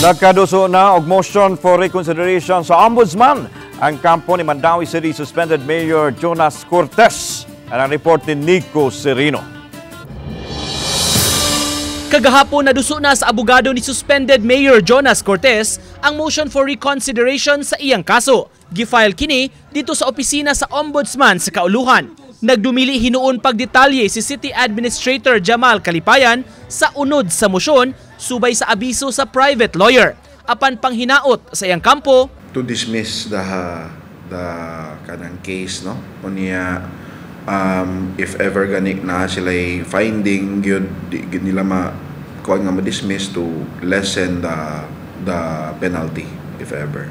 Nagkaduso na og motion for reconsideration sa Ombudsman ang kampo ni Mandawi City suspended Mayor Jonas Cortez. Ang report ni Nico Serino. Kagahapon naduso na sa abogado ni suspended Mayor Jonas Cortez ang motion for reconsideration sa iyang kaso. Gifile kini dito sa opisina sa Ombudsman sa Kauluhan. Nagdumili hinuon pagdetalye si City Administrator Jamal Kalipayan sa unod sa motion subay sa abiso sa private lawyer. Apan panghinaot sa iyang kampo to dismiss the kanang case, no? Unya if ever ganik na sila finding gyud nila kuha nga ma-dismiss to lessen the penalty if ever.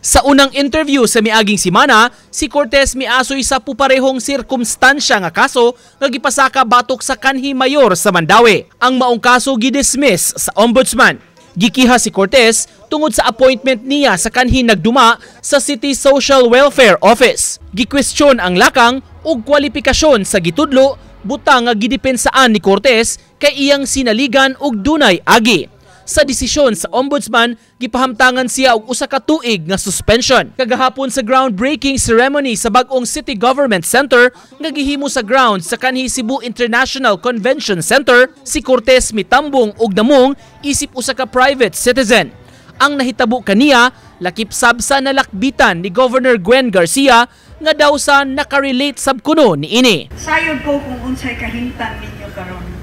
Sa unang interview sa miaging simana, si Cortez miasoy sa puparehong sirkumstansya nga kaso nga gipasaka batok sa kanhi mayor sa Mandawi. Ang maong kaso gidismiss sa Ombudsman. Gikiha si Cortez tungod sa appointment niya sa kanhi nagduma sa City Social Welfare Office. Gikwestiyon ang lakang ug kwalifikasyon sa gitudlo butang nga gidepensaan ni Cortez kay iyang sinaligan ug dunay agi. Sa desisyon sa Ombudsman, gipahamtangan siya og usa ka tuig nga suspension. Kagahapon sa groundbreaking ceremony sa bag-ong City Government Center nga gihimo sa grounds sa kanhi Cebu International Convention Center, si Cortez mitambong og namong isip usa ka private citizen. Ang nahitabo kaniya lakip sab sa nalakbitan ni Governor Gwen Garcia nga daw sa nakarelate sab kuno niini. Sayod ko kung unsay kahimtang ninyo karon.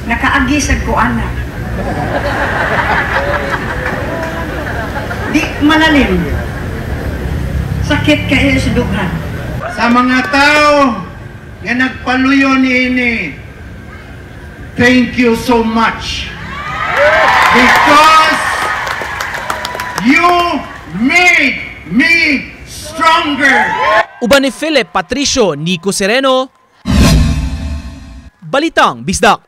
Nakaagisag ko anak. Di malalim. Sakit kayo sa dughan. Sa mga tao nga nagpaluyo niini, thank you so much. Because you made me stronger. Uban ni Philip Patricio, Nico Sereno, Balitang Bisdak.